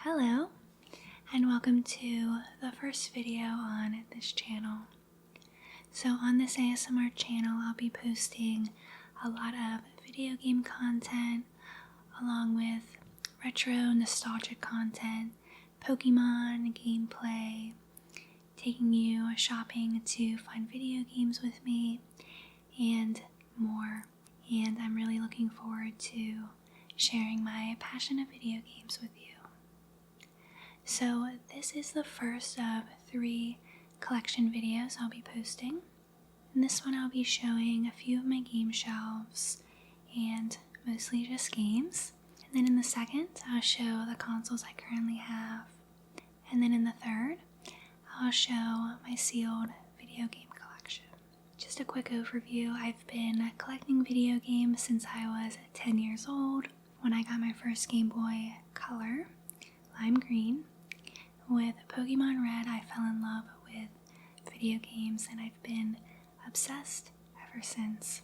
Hello, and welcome to the first video on this channel. So on this ASMR channel, I'll be posting a lot of video game content, along with retro nostalgic content, Pokemon, gameplay, taking you shopping to find video games with me, and more. And I'm really looking forward to sharing my passion of video games with you. So this is the first of 3 collection videos I'll be posting. In this one I'll be showing a few of my game shelves and mostly just games. And then in the second I'll show the consoles I currently have. And then in the third I'll show my sealed video game collection. Just a quick overview, I've been collecting video games since I was 10 years old when I got my first Game Boy Color, lime green. With Pokemon Red, I fell in love with video games and I've been obsessed ever since.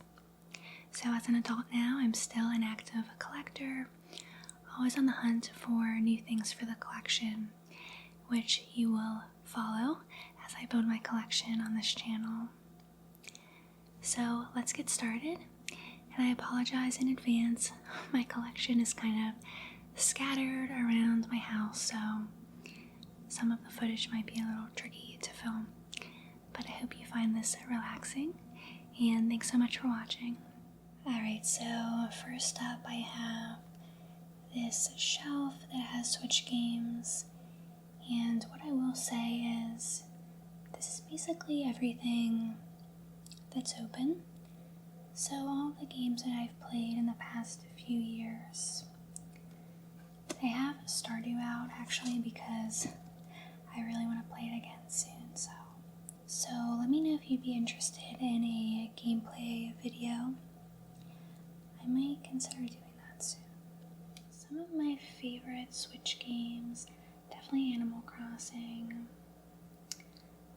So as an adult now, I'm still an active collector, always on the hunt for new things for the collection, which you will follow as I build my collection on this channel. So let's get started, and I apologize in advance. My collection is kind of scattered around my house, so some of the footage might be a little tricky to film, but I hope you find this relaxing, and thanks so much for watching. Alright, so first up I have this shelf that has Switch games, and what I will say is this is basically everything that's open. So all the games that I've played in the past few years. I have Stardew out actually because I really want to play it again soon, so let me know if you'd be interested in a gameplay video. I might consider doing that soon. Some of my favorite Switch games, definitely Animal Crossing,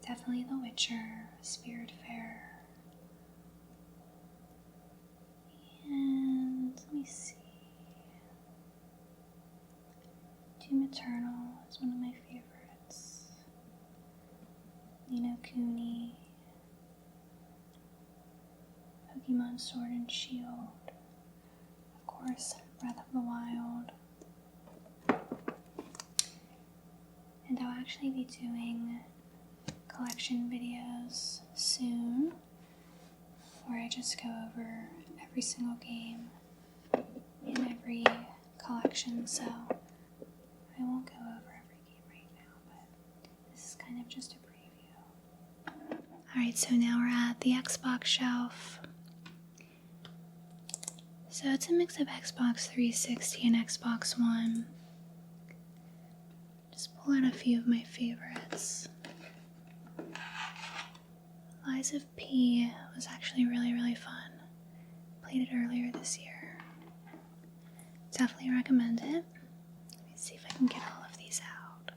definitely The Witcher, Spiritfarer, and let me see, Doom Eternal is one of my favorites. Nino Kuni, Pokemon Sword and Shield, of course, Breath of the Wild. And I'll actually be doing collection videos soon, where I just go over every single game in every collection, so I won't go over every game right now, but this is kind of just a preview. Alright, so now we're at the Xbox shelf. So it's a mix of Xbox 360 and Xbox One. Just pull out a few of my favorites. Lies of P was actually really fun. Played it earlier this year. Definitely recommend it. Let me see if I can get all of these out.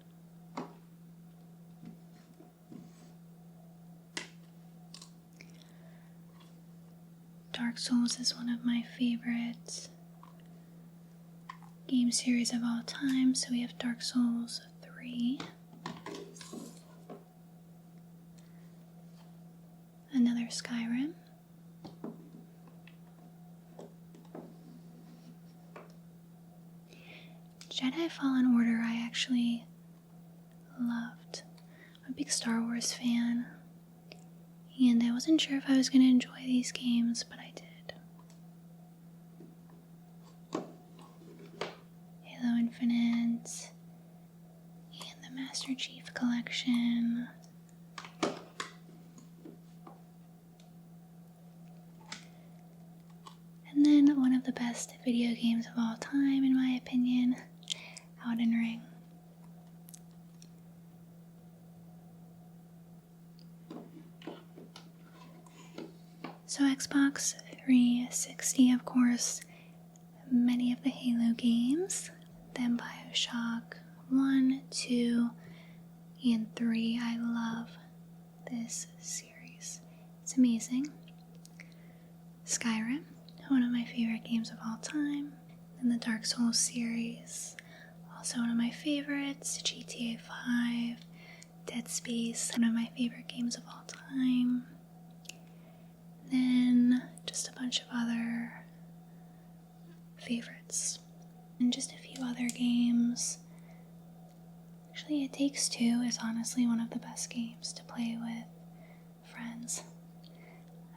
Dark Souls is one of my favorite game series of all time, so we have Dark Souls 3. Another Skyrim. Jedi Fallen Order I actually loved. I'm a big Star Wars fan, and I wasn't sure if I was going to enjoy these games, but I did. Halo Infinite, and the Master Chief Collection. And then one of the best video games of all time, in my opinion, Elden Ring. So Xbox 360, of course, many of the Halo games, then BioShock 1, 2, and 3. I love this series. It's amazing. Skyrim, one of my favorite games of all time. And the Dark Souls series, Also one of my favorites, GTA 5, Dead Space, one of my favorite games of all time. Then just a bunch of other favorites. And just a few other games. Actually, It Takes Two is honestly one of the best games to play with friends.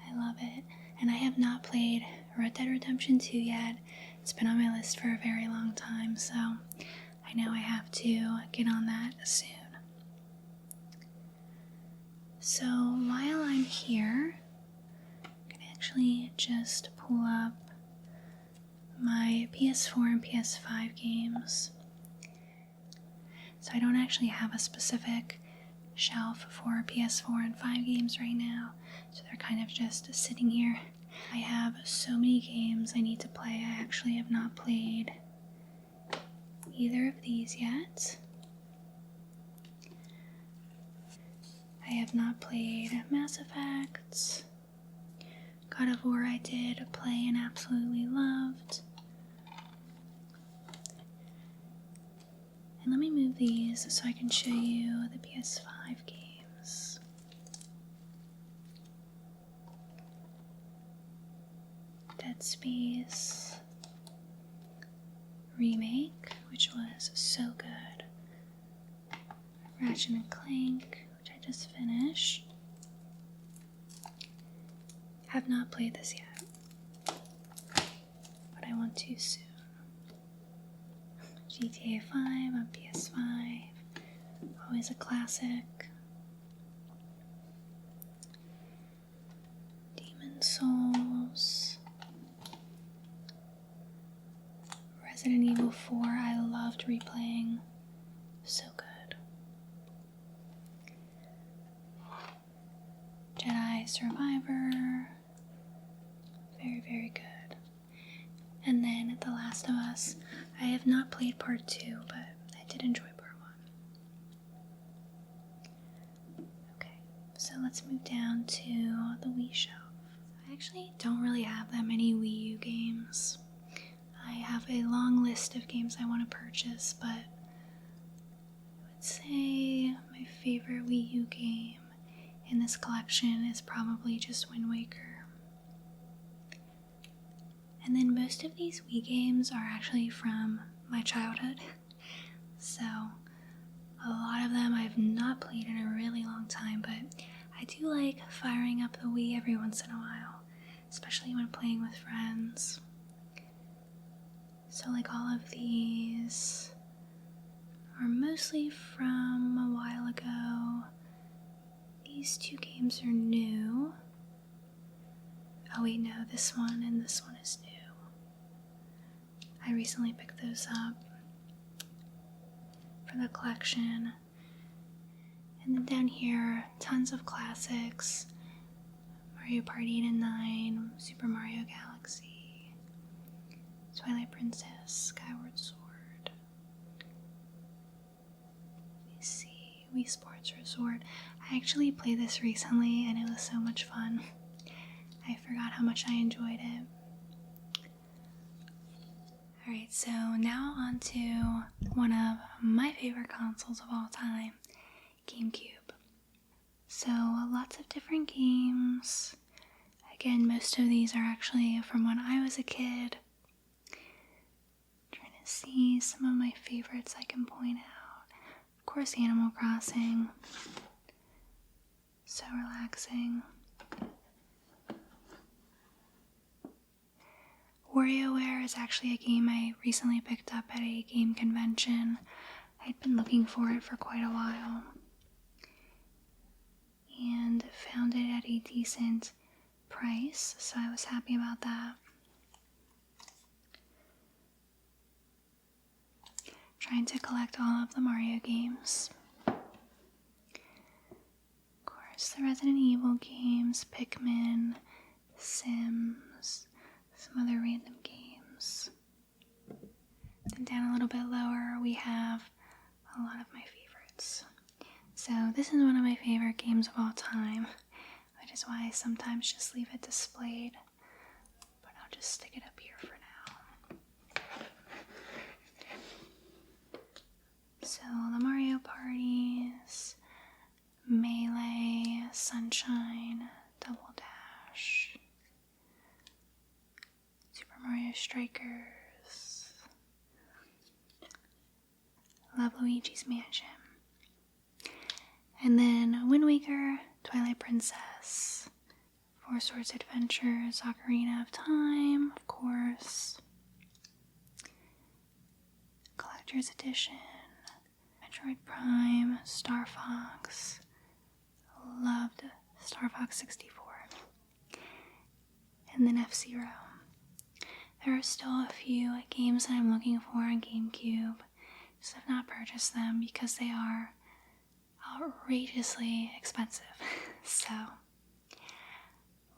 I love it. And I have not played Red Dead Redemption 2 yet. It's been on my list for a very long time, so I know I have to get on that soon. So while I'm here, I'm going to actually just pull up my PS4 and PS5 games. So I don't actually have a specific shelf for PS4 and 5 games right now, so they're kind of just sitting here. I have so many games I need to play. I actually have not played either of these yet. I have not played Mass Effect. God of War I did play and absolutely loved. And let me move these so I can show you the PS5 games. Dead Space Remake, which was so good. Ratchet and Clank, which I just finished. Have not played this yet, but I want to soon. GTA 5 on PS5, always a classic. Demon Souls. Resident Evil 4, I loved replaying. So good. Jedi Survivor. Very, very good. And then The Last of Us. I have not played part 2, but I did enjoy part 1. Okay, so let's move down to the Wii shelf. I actually don't really have that many Wii U games. I have a long list of games I want to purchase, but I would say my favorite Wii U game in this collection is probably just Wind Waker. And then most of these Wii games are actually from my childhood, so a lot of them I've not played in a really long time, but I do like firing up the Wii every once in a while, especially when playing with friends. So like all of these are mostly from a while ago. These two games are new. Oh wait, no, this one and this one is new. I recently picked those up for the collection. And then down here, tons of classics. Mario Party 8 and 9, Super Mario Galaxy, Twilight Princess, Skyward Sword. Let me see, Wii Sports Resort. I actually played this recently and it was so much fun. I forgot how much I enjoyed it. Alright, so now on to one of my favorite consoles of all time, GameCube. So lots of different games. Again, most of these are actually from when I was a kid. Trying to see some of my favorites I can point out. Of course, Animal Crossing. So relaxing. WarioWare is actually a game I recently picked up at a game convention. I'd been looking for it for quite a while and found it at a decent price, so I was happy about that. Trying to collect all of the Mario games. Of course, the Resident Evil games, Pikmin, Sims, some other random games. Then down a little bit lower, we have a lot of my favorites. So this is one of my favorite games of all time, which is why I sometimes just leave it displayed, but I'll just stick it up here for now. Sunshine, Double Dash, Super Mario Strikers, love Luigi's Mansion. And then Wind Waker, Twilight Princess, Four Swords Adventures, Ocarina of Time, of course, Collector's Edition, Metroid Prime, Star Fox, loved Star Fox 64, and then F-Zero. There are still a few games that I'm looking for on GameCube, just have not purchased them because they are outrageously expensive. So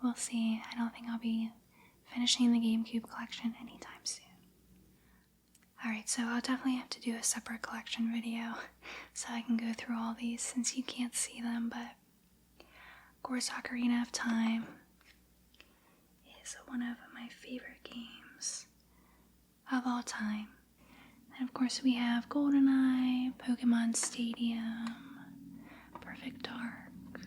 we'll see. I don't think I'll be finishing the GameCube collection anytime soon. Alright, so I'll definitely have to do a separate collection video so I can go through all these since you can't see them, but of course Ocarina of Time is one of my favorite games of all time. And of course we have GoldenEye, Pokemon Stadium, Perfect Dark,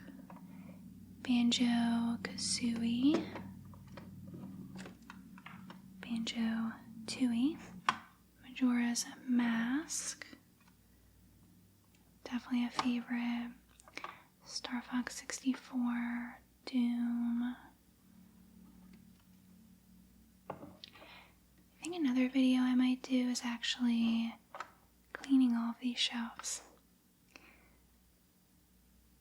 Banjo-Kazooie, Banjo-Tooie, Majora's Mask, definitely a favorite, Star Fox 64, Doom. I think another video I might do is actually cleaning all of these shelves,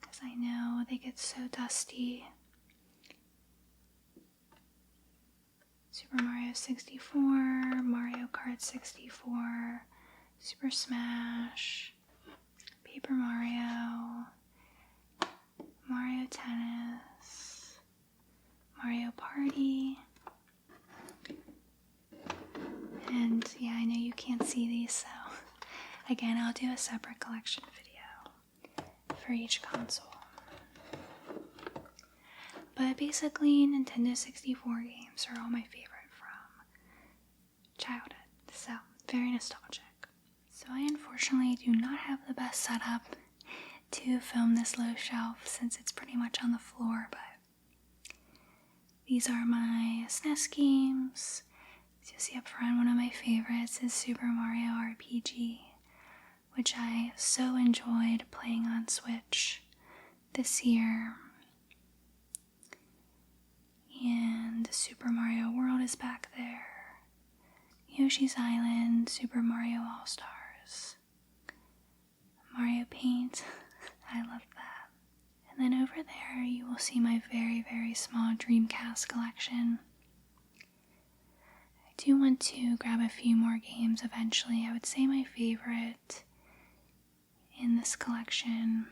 because I know they get so dusty. Super Mario 64, Mario Kart 64, Super Smash, Paper Mario, Mario Tennis, Mario Party, and yeah, I know you can't see these, so again, I'll do a separate collection video for each console. But basically, Nintendo 64 games are all my favorite from childhood, so very nostalgic. So I unfortunately do not have the best setup to film this low shelf since it's pretty much on the floor, but these are my SNES games. As you'll see up front, one of my favorites is Super Mario RPG, which I so enjoyed playing on Switch this year. And Super Mario World is back there. Yoshi's Island, Super Mario All-Stars, Mario Paint, I love that. And then over there you will see my very, very small Dreamcast collection. I do want to grab a few more games eventually. I would say my favorite in this collection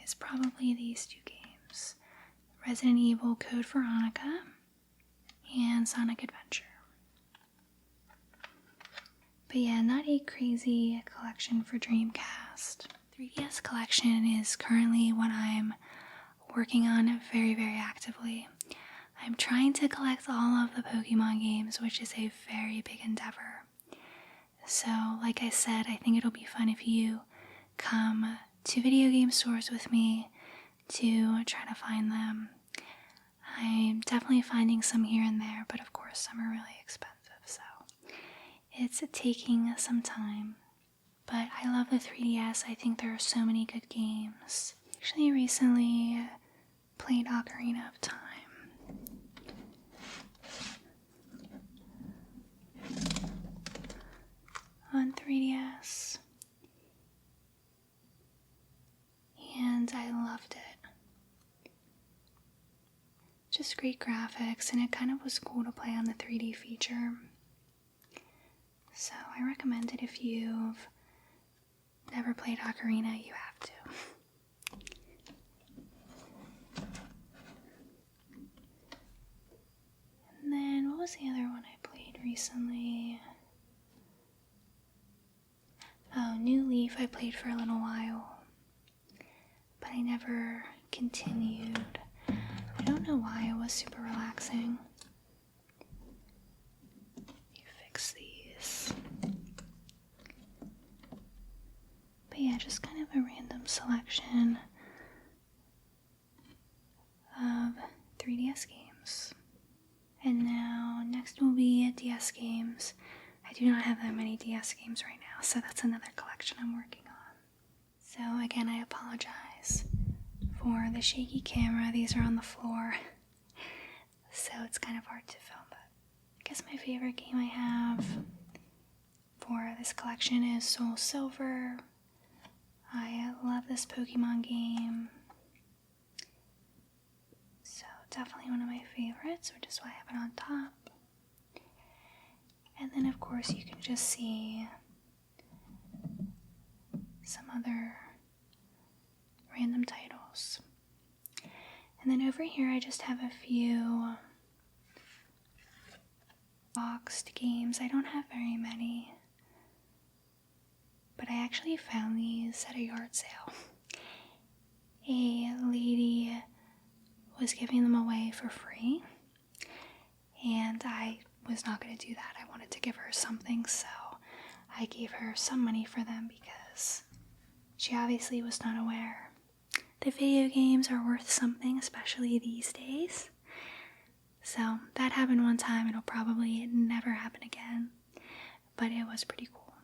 is probably these two games, Resident Evil Code Veronica and Sonic Adventure. But yeah, not a crazy collection for Dreamcast. 3DS collection is currently what I'm working on very, very actively. I'm trying to collect all of the Pokemon games, which is a very big endeavor. So, like I said, I think it'll be fun if you come to video game stores with me to try to find them. I'm definitely finding some here and there, but of course some are really expensive, so it's taking some time. But I love the 3DS. I think there are so many good games. Actually recently played Ocarina of Time. On 3DS. And I loved it. Just great graphics, and it kind of was cool to play on the 3D feature. So I recommend it if you've never played Ocarina, you have to. And then, what was the other one I played recently? Oh, New Leaf I played for a little while, but I never continued. I don't know why, it was super relaxing. You fix these. just kind of a random selection of 3DS games. And now, next will be DS games. I do not have that many DS games right now, so that's another collection I'm working on. So again, I apologize for the shaky camera. These are on the floor, so it's kind of hard to film, but I guess my favorite game I have for this collection is Soul Silver. I love this Pokemon game. So definitely one of my favorites, which is why I have it on top. And then of course you can just see some other random titles. And then over here I just have a few boxed games. I don't have very many, but I actually found these at a yard sale. A lady was giving them away for free, and I was not going to do that. I wanted to give her something, so I gave her some money for them because she obviously was not aware that video games are worth something, especially these days. So that happened one time. It'll probably never happen again, but it was pretty cool.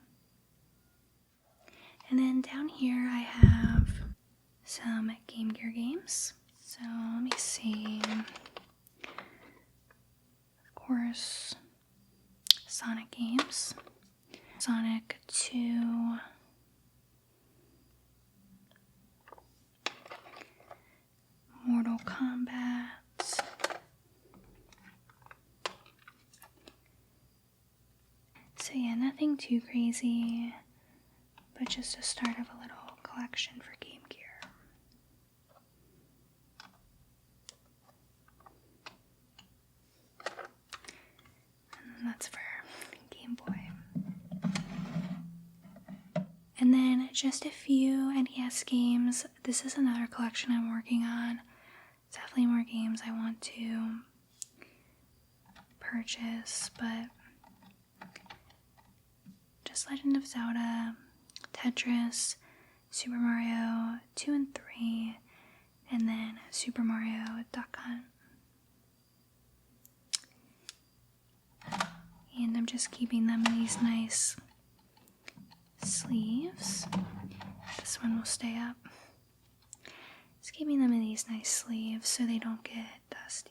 And then down here I have some Game Gear games. So let me see. Of course, Sonic games. Sonic 2. Mortal Kombat. So yeah, nothing too crazy, but just a start of a little collection for Game Gear. And that's for Game Boy. And then just a few NES games. This is another collection I'm working on. Definitely more games I want to purchase, but just Legend of Zelda, Tetris, Super Mario 2 and 3, and then Super Mario Duck Hunt. And I'm just keeping them in these nice sleeves. This one will stay up. Just keeping them in these nice sleeves so they don't get dusty.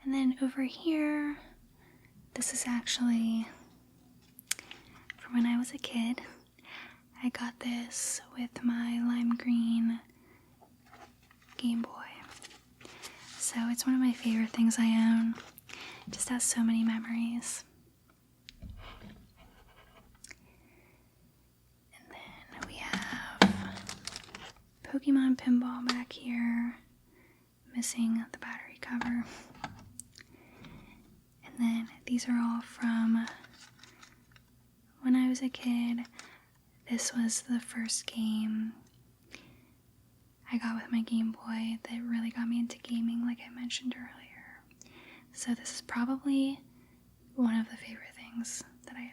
And then over here, this is actually from when I was a kid. I got this with my lime green Game Boy. So it's one of my favorite things I own. It just has so many memories. And then we have Pokemon Pinball back here, missing the battery cover. And then these are all from when I was a kid. This was the first game I got with my Game Boy that really got me into gaming, like I mentioned earlier. So this is probably one of the favorite things that I own.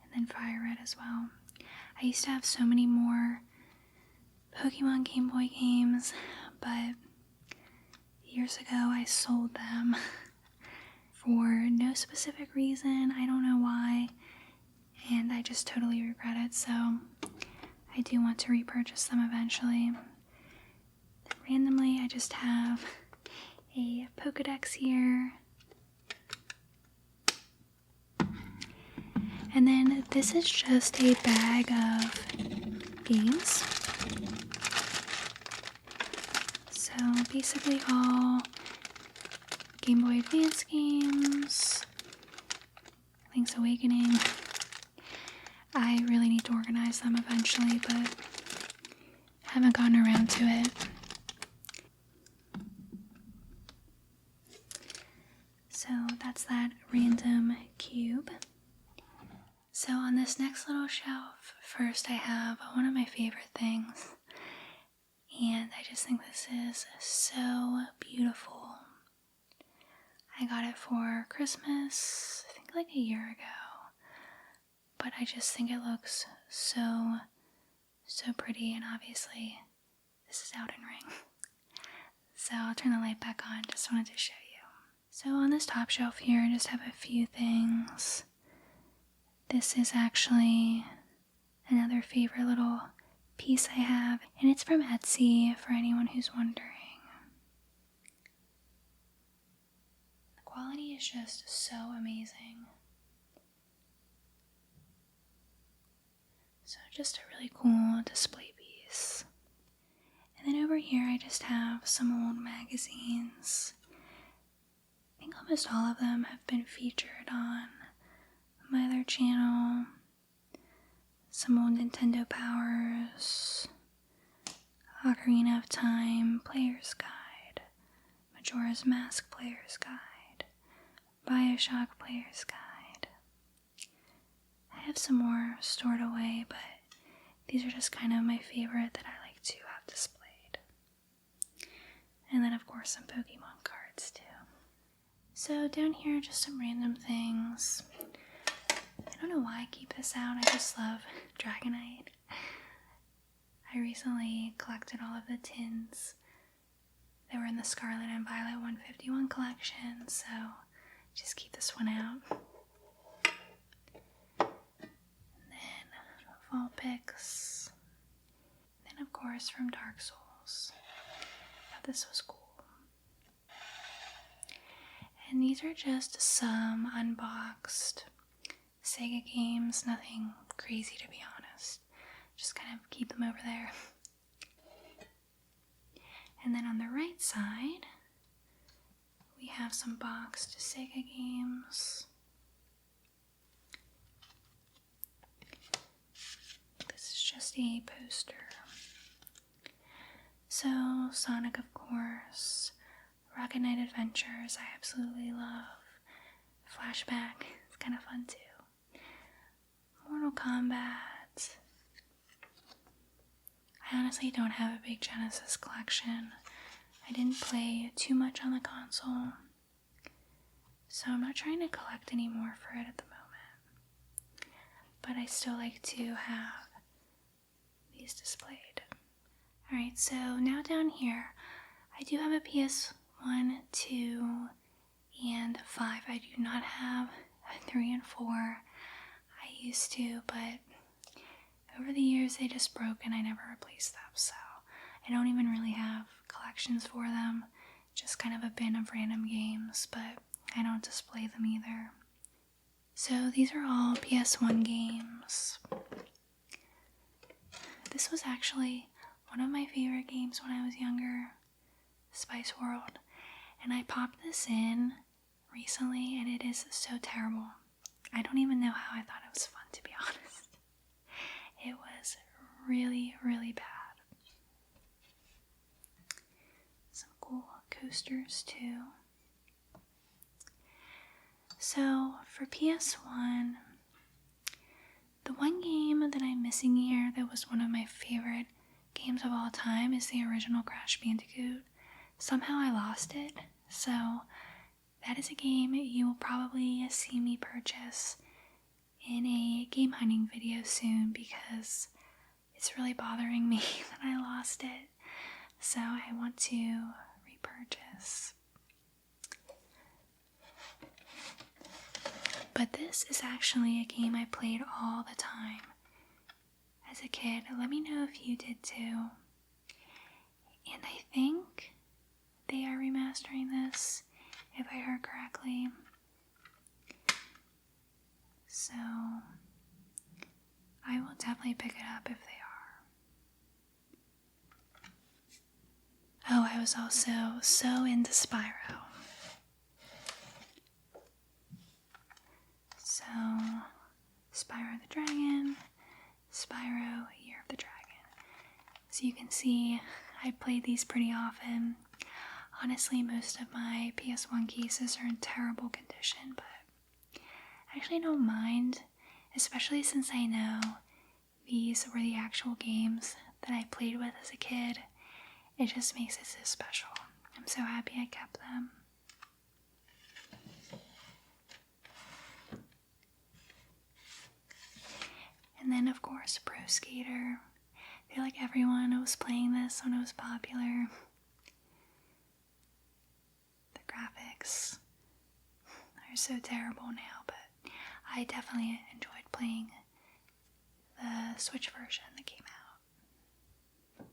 And then Fire Red as well. I used to have so many more Pokemon Game Boy games, but years ago I sold them for no specific reason. I don't know why, and I just totally regret it, so I do want to repurchase them eventually. Randomly, I just have a Pokedex here. And then this is just a bag of games. So basically all Game Boy Advance games, Link's Awakening. I really need to organize them eventually, but haven't gotten around to it. So that's that random cube. So on this next little shelf, first I have one of my favorite things, and I just think this is so beautiful. I got it for Christmas, I think like a year ago. But I just think it looks so pretty, and obviously this is Elden Ring. So I'll turn the light back on, just wanted to show you. So on this top shelf here, I just have a few things. This is actually another favorite little piece I have, and it's from Etsy for anyone who's wondering. The quality is just so amazing. So just a really cool display piece. And then over here I just have some old magazines. I think almost all of them have been featured on my other channel. Some old Nintendo Powers, Ocarina of Time Player's Guide, Majora's Mask Player's Guide, Bioshock Player's Guide. I have some more stored away, but these are just kind of my favorite that I like to have displayed. And then of course some Pokemon cards too. So down here just some random things. I don't know why I keep this out, I just love Dragonite. I recently collected all of the tins that were in the Scarlet and Violet 151 collection, so just keep this one out. And then fall picks. And then of course from Dark Souls. I thought this was cool. And these are just some unboxed Sega games, nothing crazy to be honest. Just kind of keep them over there. And then on the right side, we have some boxed Sega games. This is just a poster. So, Sonic of course, Rocket Knight Adventures, I absolutely love. Flashback, it's kind of fun too. Mortal Kombat. I honestly don't have a big Genesis collection. I didn't play too much on the console, so I'm not trying to collect any more for it at the moment. But I still like to have these displayed. Alright, so now down here, I do have a PS1, 2, and 5. I do not have a 3 and 4. I used to, but over the years they just broke and I never replaced them, so I don't even really have collections for them. Just kind of a bin of random games, but I don't display them either. So these are all PS1 games. This was actually one of my favorite games when I was younger, Spice World, and I popped this in recently and it is so terrible. I don't even know how I thought it was fun, to be honest. It was really, really bad. Some cool coasters too. So for PS1, the one game that I'm missing here that was one of my favorite games of all time is the original Crash Bandicoot. Somehow I lost it, so that is a game you will probably see me purchase in a game hunting video soon because it's really bothering me that I lost it. So I want to repurchase. But this is actually a game I played all the time as a kid. Let me know if you did too. And I think they are remastering this, if I heard correctly. So I will definitely pick it up if they are. Oh, I was also so into Spyro. So Spyro the Dragon, Spyro Year of the Dragon. So you can see I played these pretty often. Honestly, most of my PS1 cases are in terrible condition, but I actually don't mind, especially since I know these were the actual games that I played with as a kid. It just makes it so special. I'm so happy I kept them. And then of course Pro Skater. I feel like everyone was playing this when it was popular. The graphics are so terrible now, but I definitely enjoyed playing the Switch version that came out.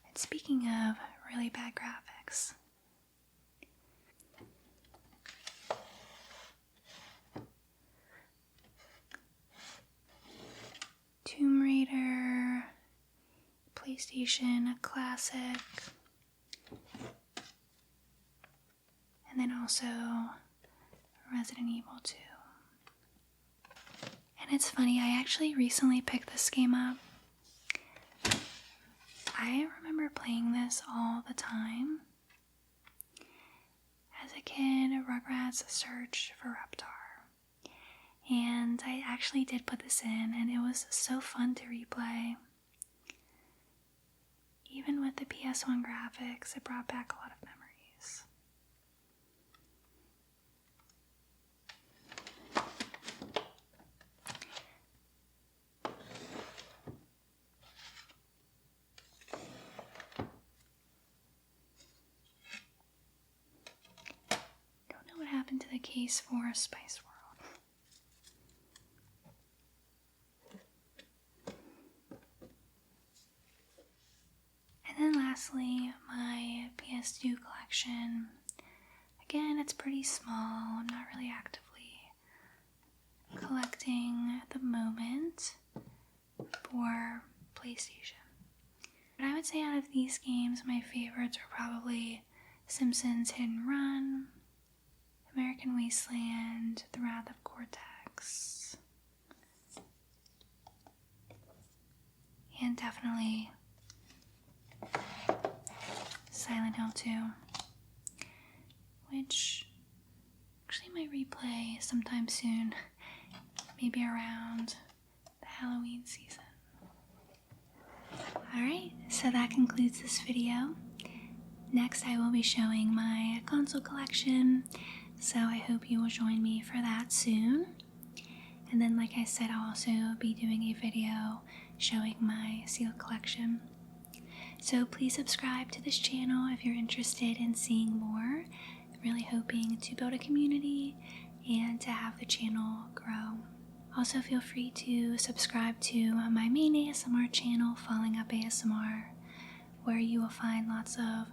And speaking of really bad graphics, Tomb Raider, PlayStation Classic, and then also Resident Evil 2. And it's funny, I actually recently picked this game up. I remember playing this all the time. As a kid, Rugrats Search for Reptar. And I actually did put this in, and it was so fun to replay. Even with the PS1 graphics, it brought back a lot of memories. Don't know what happened to the case for Spice World. And then lastly, my PS2 collection. Again, it's pretty small. I'm not really actively collecting at the moment for PlayStation. But I would say out of these games, my favorites are probably Simpsons Hit and Run, American Wasteland, The Wrath of Cortex, and definitely Silent Hill 2, which actually might replay sometime soon, maybe around the Halloween season. Alright, so that concludes this video. Next I will be showing my console collection, so I hope you will join me for that soon. And then like I said, I'll also be doing a video showing my sealed collection. So please subscribe to this channel if you're interested in seeing more. I'm really hoping to build a community and to have the channel grow. Also feel free to subscribe to my main ASMR channel, Falling Up ASMR, where you will find lots of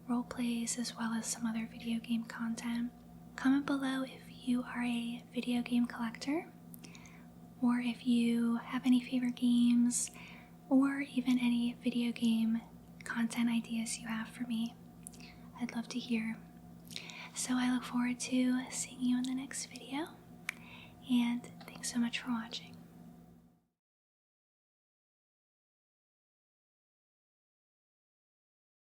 role plays as well as some other video game content. Comment below if you are a video game collector, or if you have any favorite games, or even any video game content ideas you have for me. I'd love to hear. So I look forward to seeing you in the next video, and thanks so much for watching.